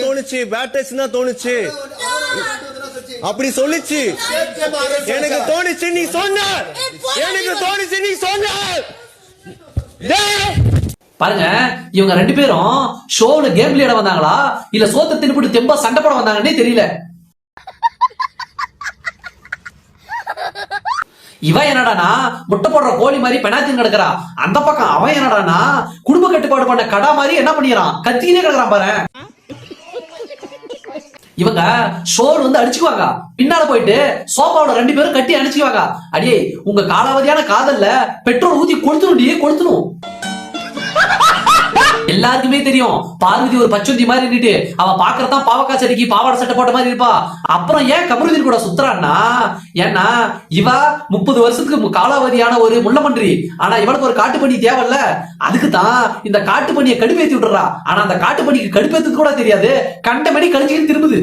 தோணுச்சு, bad touch தான் தோணுச்சு, அப்படி சொல்லிச்சு. எனக்கு தோணுச்சு நீ சொன்ன, எனக்கு தோணுச்சு நீ சொன்ன. பாருங்க, இவங்க ரெண்டு பேரும் ஷோல கேம் விளையாட வந்தாங்களா இல்ல சோத்த தின்னுபிட்டு தெம்பா சண்டை போட வந்தாங்கன்னே தெரியல. இவன் என்னடானா முட்டை போடுற கோழி மாதிரி பெனாத்தின் கிடக்குறா. அந்த பக்கம் அவன் என்னடானா குடும்ப கட்டுப்பாடு பண்ண கடா மாதிரி என்ன பண்ணிக்கிறான், கத்தினே கிடக்குறான் பாரு. இவங்க ஷோர் வந்து அடிச்சுக்குவாங்க, பின்னால போயிட்டு சோபாவோட ரெண்டு பேரும் கட்டி அடிச்சுக்குவாங்க. அடியே உங்க காலாவதியான காதல்ல பெட்ரோல் ஊத்தி கொளுத்தணும். எல்லாருக்குமே தெரியும் பார்வதி ஒரு பச்சொந்தி மாதிரி இருந்துட்டு அவ பாக்குறதான் பாவக்கா செடிக்கு பாவாடை சட்டை போட்ட மாதிரி இருப்பா. அப்புறம் ஏன் கமருதீன் கூட சுத்துறான்னா, ஏன்னா இவ 30 வருஷத்துக்கு காலாவதியான ஒரு முள்ளமன்றி. ஆனா இவளுக்கு ஒரு காட்டுப்பணி தேவையில்ல. அதுக்கு தான் இந்த காட்டுப்பணியை கடுப்பேத்தி விட்டுறா. ஆனா அந்த காட்டுப்பணிக்கு கடுப்பேத்து கூட தெரியாது, கண்டபடி கழிச்சுக்கிட்டு திரும்புது.